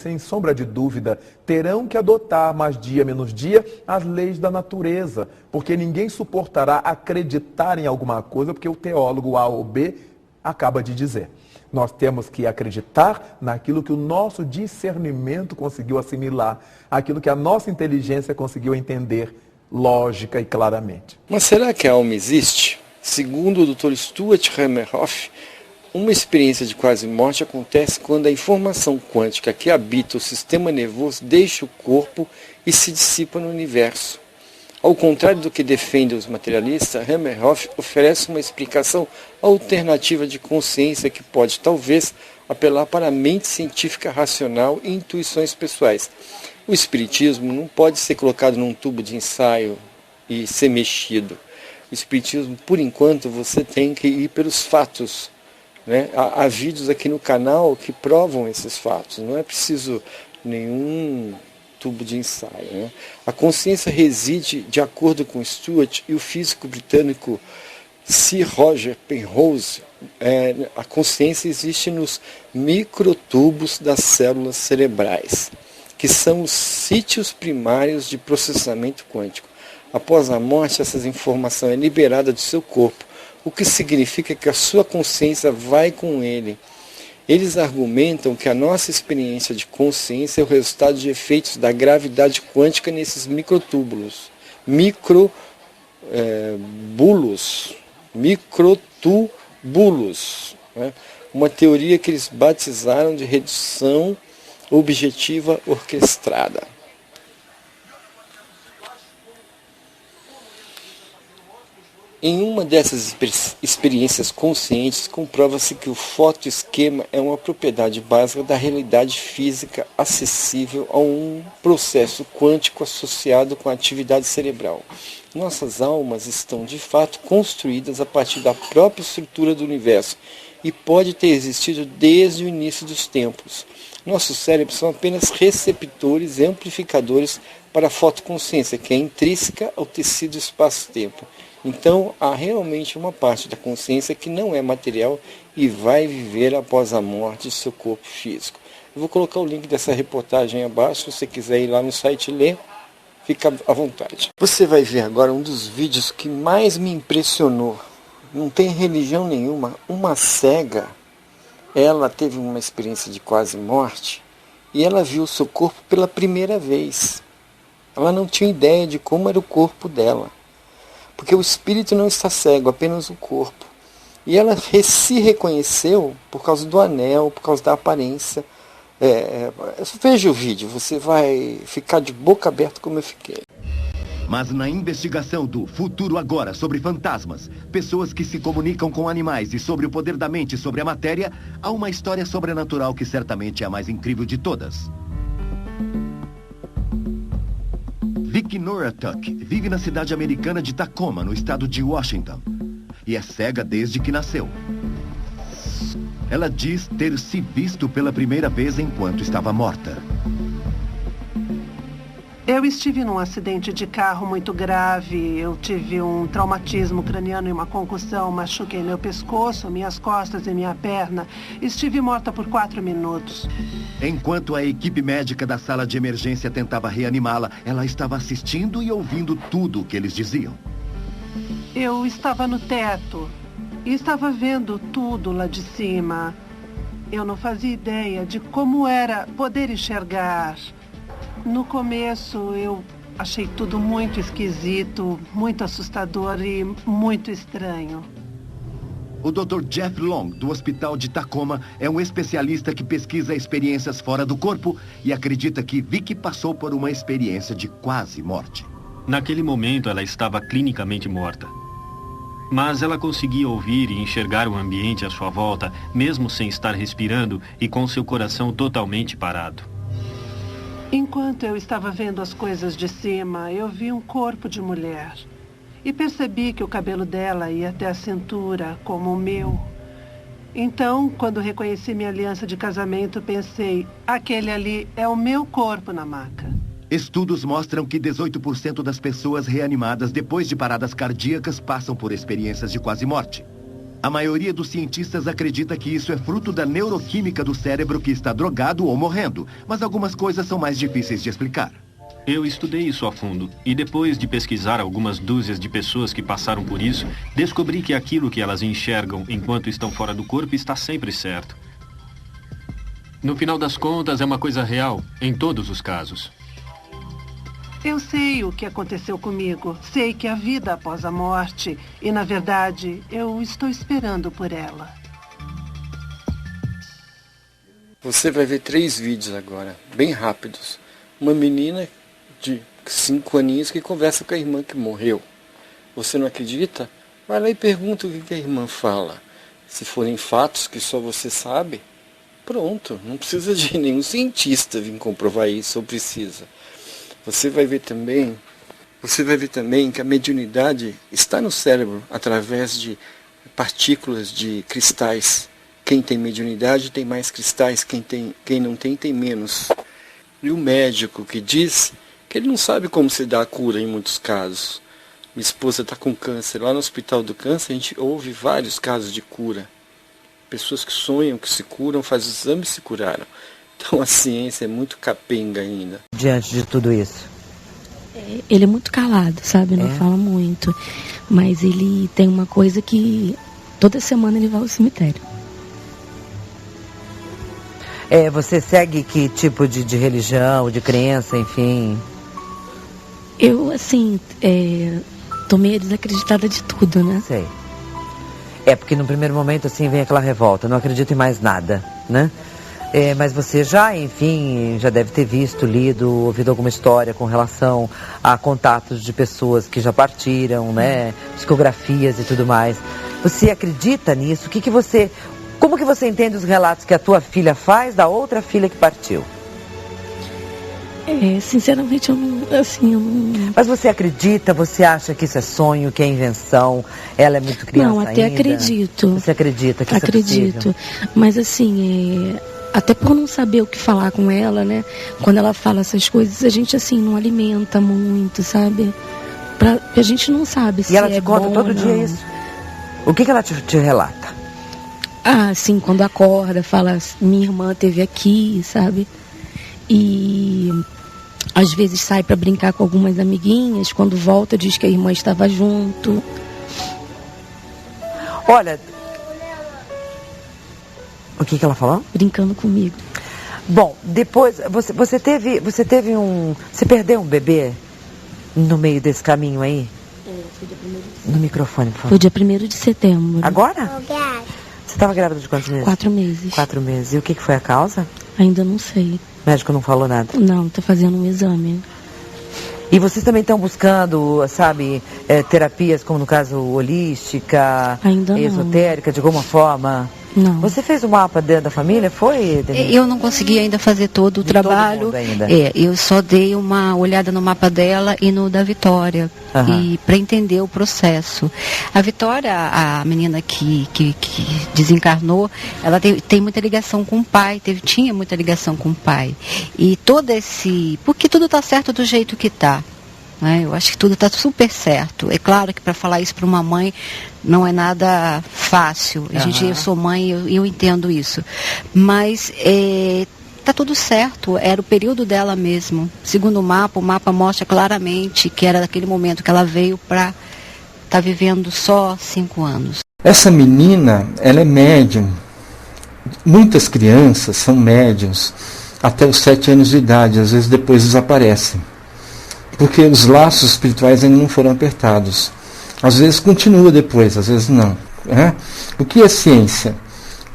sem sombra de dúvida, terão que adotar, mais dia menos dia, as leis da natureza, porque ninguém suportará acreditar em alguma coisa porque o teólogo A ou B acaba de dizer. Nós temos que acreditar naquilo que o nosso discernimento conseguiu assimilar, aquilo que a nossa inteligência conseguiu entender, lógica e claramente. Mas será que a alma existe? Segundo o Dr. Stuart Hameroff, uma experiência de quase morte acontece quando a informação quântica que habita o sistema nervoso deixa o corpo e se dissipa no universo. Ao contrário do que defendem os materialistas, Hameroff oferece uma explicação alternativa de consciência que pode, talvez, apelar para a mente científica racional e intuições pessoais. O espiritismo não pode ser colocado num tubo de ensaio e ser mexido. O espiritismo, por enquanto, você tem que ir pelos fatos. Né? Há vídeos aqui no canal que provam esses fatos, não é preciso nenhum tubo de ensaio. Né? A consciência reside, de acordo com Stuart e o físico britânico Sir Roger Penrose, a consciência existe nos microtubos das células cerebrais, que são os sítios primários de processamento quântico. Após a morte, essa informação é liberada do seu corpo, o que significa que a sua consciência vai com ele. Eles argumentam que a nossa experiência de consciência é o resultado de efeitos da gravidade quântica nesses microtubulos, microtubulos, né? Uma teoria que eles batizaram de redução objetiva orquestrada. Em uma dessas experiências conscientes, comprova-se que o fotoesquema é uma propriedade básica da realidade física acessível a um processo quântico associado com a atividade cerebral. Nossas almas estão, de fato, construídas a partir da própria estrutura do universo e pode ter existido desde o início dos tempos. Nossos cérebros são apenas receptores e amplificadores para a fotoconsciência, que é intrínseca ao tecido espaço-tempo. Então, há realmente uma parte da consciência que não é material e vai viver após a morte de seu corpo físico. Eu vou colocar o link dessa reportagem abaixo, se você quiser ir lá no site ler, fica à vontade. Você vai ver agora um dos vídeos que mais me impressionou. Não tem religião nenhuma. Uma cega, ela teve uma experiência de quase morte e ela viu o seu corpo pela primeira vez. Ela não tinha ideia de como era o corpo dela. Porque o espírito não está cego, apenas o corpo. E ela se reconheceu por causa do anel, por causa da aparência. Veja o vídeo, você vai ficar de boca aberta como eu fiquei. Mas na investigação do Futuro Agora sobre fantasmas, pessoas que se comunicam com animais e sobre o poder da mente sobre a matéria, há uma história sobrenatural que certamente é a mais incrível de todas. Vicky Noratuck vive na cidade americana de Tacoma, no estado de Washington, e é cega desde que nasceu. Ela diz ter se visto pela primeira vez enquanto estava morta. Eu estive num acidente de carro muito grave, eu tive um traumatismo craniano e uma concussão, machuquei meu pescoço, minhas costas e minha perna. Estive morta por 4 minutos. Enquanto a equipe médica da sala de emergência tentava reanimá-la, ela estava assistindo e ouvindo tudo o que eles diziam. Eu estava no teto e estava vendo tudo lá de cima. Eu não fazia ideia de como era poder enxergar. No começo, eu achei tudo muito esquisito, muito assustador e muito estranho. O Dr. Jeff Long, do Hospital de Tacoma, é um especialista que pesquisa experiências fora do corpo e acredita que Vicky passou por uma experiência de quase morte. Naquele momento, ela estava clinicamente morta. Mas ela conseguia ouvir e enxergar o ambiente à sua volta, mesmo sem estar respirando e com seu coração totalmente parado. Enquanto eu estava vendo as coisas de cima, eu vi um corpo de mulher. E percebi que o cabelo dela ia até a cintura, como o meu. Então, quando reconheci minha aliança de casamento, pensei, aquele ali é o meu corpo na maca. Estudos mostram que 18% das pessoas reanimadas depois de paradas cardíacas passam por experiências de quase morte. A maioria dos cientistas acredita que isso é fruto da neuroquímica do cérebro que está drogado ou morrendo, mas algumas coisas são mais difíceis de explicar. Eu estudei isso a fundo e depois de pesquisar algumas dúzias de pessoas que passaram por isso, descobri que aquilo que elas enxergam enquanto estão fora do corpo está sempre certo. No final das contas, é uma coisa real, em todos os casos. Eu sei o que aconteceu comigo. Sei que há vida após a morte. E, na verdade, eu estou esperando por ela. Você vai ver 3 vídeos agora, bem rápidos. Uma menina de 5 aninhos que conversa com a irmã que morreu. Você não acredita? Vai lá e pergunta o que a irmã fala. Se forem fatos que só você sabe, pronto. Não precisa de nenhum cientista vir comprovar isso, ou precisa. Você vai ver também que a mediunidade está no cérebro através de partículas de cristais. Quem tem mediunidade tem mais cristais, quem não tem menos. E o médico que diz que ele não sabe como se dá a cura em muitos casos. Minha esposa está com câncer. Lá no Hospital do Câncer a gente ouve vários casos de cura. Pessoas que sonham que se curam, fazem exames e se curaram. Então a ciência é muito capenga ainda. Diante de tudo isso? Ele é muito calado, sabe? Não fala muito. Mas ele tem uma coisa que toda semana ele vai ao cemitério. Você segue que tipo de religião, de crença, enfim? Eu, assim, tô meio desacreditada de tudo, né? Sei. Porque no primeiro momento, assim, vem aquela revolta. Não acredito em mais nada, né? Mas você já, enfim, já deve ter visto, lido, ouvido alguma história com relação a contatos de pessoas que já partiram, né? Psicografias e tudo mais. Você acredita nisso? Como que você entende os relatos que a tua filha faz da outra filha que partiu? Sinceramente, eu não... Mas você acredita? Você acha que isso é sonho, que é invenção? Ela é muito criança ainda? Não, até acredito. Você acredita que isso é possível? Mas assim, até por não saber o que falar com ela, né? Quando ela fala essas coisas, a gente, assim, não alimenta muito, sabe? A gente não sabe se é bom. E ela te conta todo dia isso? O que ela te relata? Sim, quando acorda, fala, minha irmã esteve aqui, sabe? E às vezes sai para brincar com algumas amiguinhas, quando volta diz que a irmã estava junto. Olha, o que ela falou? Brincando comigo. Bom, depois, você perdeu um bebê no meio desse caminho aí? Foi dia 1º de setembro. No microfone, por favor. Foi dia 1º de setembro. Agora? Você estava grávida de quantos meses? 4 meses. 4 meses. E o que foi a causa? Ainda não sei. O médico não falou nada? Não, tô fazendo um exame. E vocês também estão buscando, sabe, terapias como no caso holística, ainda esotérica, de alguma forma? Não. Você fez o mapa dentro da família? Foi, Denise? Eu não consegui ainda fazer todo o trabalho. Todo mundo ainda. Eu só dei uma olhada no mapa dela e no da Vitória. E para entender o processo. A Vitória, a menina que desencarnou, ela tem muita ligação com o pai, tinha muita ligação com o pai. E porque tudo está certo do jeito que está. Eu acho que tudo está super certo. É claro que para falar isso para uma mãe não é nada fácil. Eu sou mãe, eu entendo isso. Mas está tudo certo. Era o período dela mesmo. Segundo o mapa mostra claramente que era daquele momento que ela veio para estar vivendo só 5 anos. Essa menina, ela é médium. Muitas crianças são médiums até os 7 anos de idade. Às vezes depois desaparecem. Porque os laços espirituais ainda não foram apertados. Às vezes continua depois, às vezes não. O que é ciência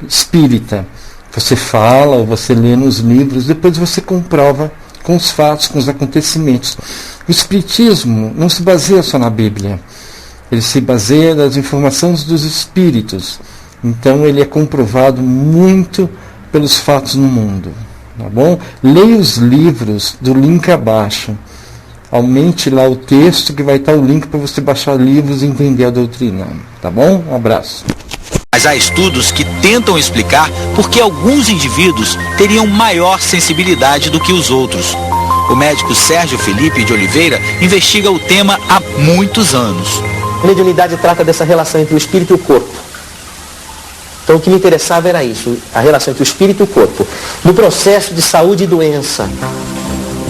espírita? Você fala ou você lê nos livros, depois você comprova com os fatos, com os acontecimentos. O espiritismo não se baseia só na Bíblia. Ele se baseia nas informações dos espíritos. Então ele é comprovado muito pelos fatos no mundo. Tá bom? Leia os livros do link abaixo. Aumente lá o texto que vai estar o link para você baixar livros e entender a doutrina. Tá bom? Um abraço. Mas há estudos que tentam explicar por que alguns indivíduos teriam maior sensibilidade do que os outros. O médico Sérgio Felipe de Oliveira investiga o tema há muitos anos. A mediunidade trata dessa relação entre o espírito e o corpo. Então o que me interessava era isso, a relação entre o espírito e o corpo, no processo de saúde e doença.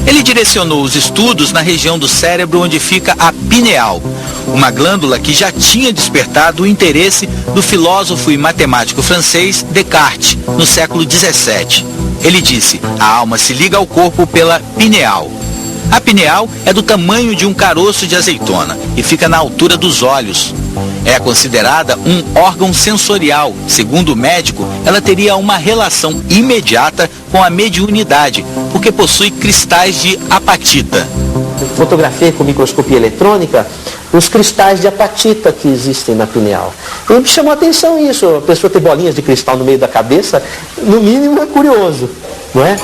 Ele direcionou os estudos na região do cérebro onde fica a pineal, uma glândula que já tinha despertado o interesse do filósofo e matemático francês Descartes, no século XVII. Ele disse: a alma se liga ao corpo pela pineal. A pineal é do tamanho de um caroço de azeitona e fica na altura dos olhos. É considerada um órgão sensorial. Segundo o médico, ela teria uma relação imediata com a mediunidade, porque possui cristais de apatita. Fotografei com microscopia eletrônica os cristais de apatita que existem na pineal. E me chamou a atenção isso, a pessoa ter bolinhas de cristal no meio da cabeça, no mínimo é curioso, não é?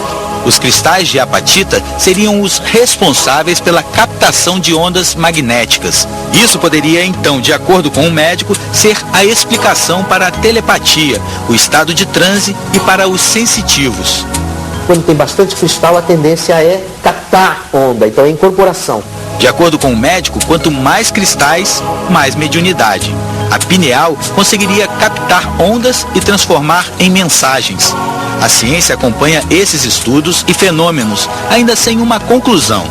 Os cristais de apatita seriam os responsáveis pela captação de ondas magnéticas. Isso poderia, então, de acordo com o médico, ser a explicação para a telepatia, o estado de transe e para os sensitivos. Quando tem bastante cristal, a tendência é captar onda, então é incorporação. De acordo com o médico, quanto mais cristais, mais mediunidade. A pineal conseguiria captar ondas e transformar em mensagens. A ciência acompanha esses estudos e fenômenos, ainda sem uma conclusão.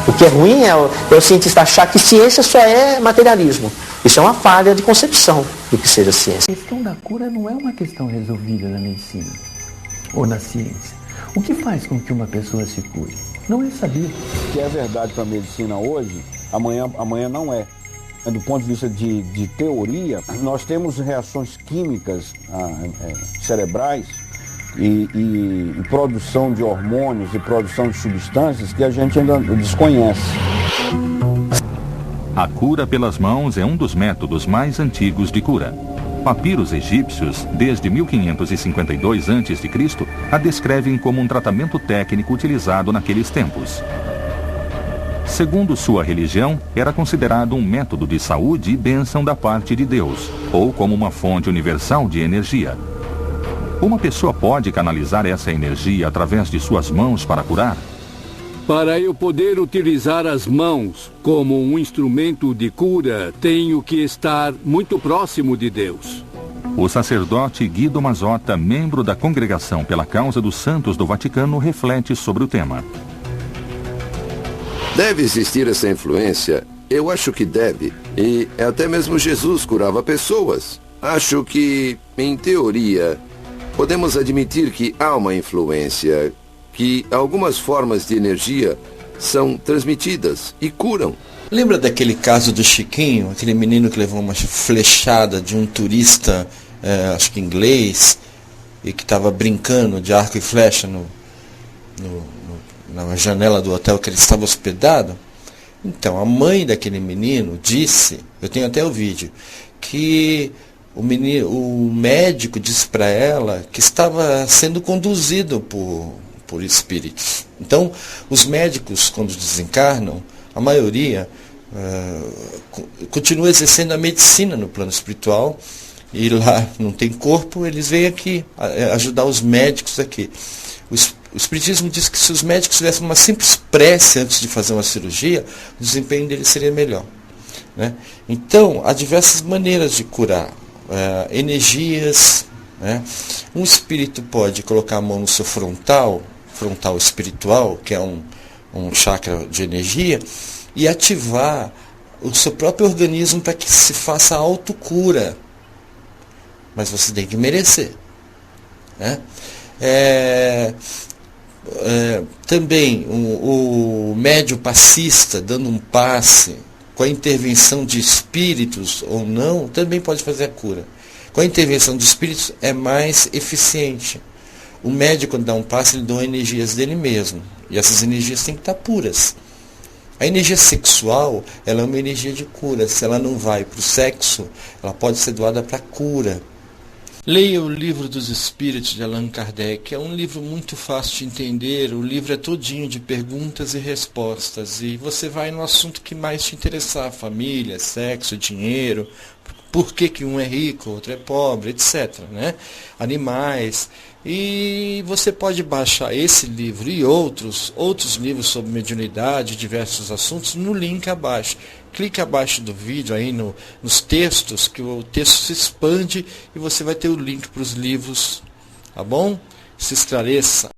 O que é ruim é o cientista achar que ciência só é materialismo. Isso é uma falha de concepção do que seja ciência. A questão da cura não é uma questão resolvida na medicina ou na ciência. O que faz com que uma pessoa se cure? Não é saber. O que é verdade para a medicina hoje, amanhã não é. Do ponto de vista de teoria, nós temos reações químicas cerebrais e produção de hormônios e produção de substâncias que a gente ainda desconhece. A cura pelas mãos é um dos métodos mais antigos de cura. Papiros egípcios, desde 1552 a.C., a descrevem como um tratamento técnico utilizado naqueles tempos. Segundo sua religião, era considerado um método de saúde e bênção da parte de Deus, ou como uma fonte universal de energia. Uma pessoa pode canalizar essa energia através de suas mãos para curar? Para eu poder utilizar as mãos como um instrumento de cura, tenho que estar muito próximo de Deus. O sacerdote Guido Mazzotta, membro da Congregação pela Causa dos Santos do Vaticano, reflete sobre o tema. Deve existir essa influência? Eu acho que deve. E até mesmo Jesus curava pessoas. Acho que, em teoria, podemos admitir que há uma influência, que algumas formas de energia são transmitidas e curam. Lembra daquele caso do Chiquinho, aquele menino que levou uma flechada de um turista, acho que inglês, e que estava brincando de arco e flecha na janela do hotel que ele estava hospedado? Então, a mãe daquele menino disse, eu tenho até o vídeo, que o médico disse para ela que estava sendo conduzido por espíritos. Então, os médicos, quando desencarnam, a maioria continua exercendo a medicina no plano espiritual, e lá não tem corpo, eles vêm aqui ajudar os médicos aqui. O Espiritismo diz que se os médicos tivessem uma simples prece antes de fazer uma cirurgia, o desempenho deles seria melhor, né? Então, há diversas maneiras de curar. Energias, né? Um espírito pode colocar a mão no seu frontal espiritual, que é um chakra de energia, e ativar o seu próprio organismo para que se faça autocura. Mas você tem que merecer, né? Também o médio passista, dando um passe, com a intervenção de espíritos ou não, também pode fazer a cura. Com a intervenção de espíritos é mais eficiente. O médico, quando dá um passe, ele doa energias dele mesmo. E essas energias têm que estar puras. A energia sexual, ela é uma energia de cura. Se ela não vai para o sexo, ela pode ser doada para a cura. Leia o Livro dos Espíritos de Allan Kardec. É um livro muito fácil de entender. O livro é todinho de perguntas e respostas. E você vai no assunto que mais te interessar. Família, sexo, dinheiro. Por que um é rico, outro é pobre, etc, né? Animais. E você pode baixar esse livro e outros livros sobre mediunidade, diversos assuntos, no link abaixo. Clique abaixo do vídeo aí nos textos, que o texto se expande e você vai ter o link para os livros, tá bom? Se esclareça.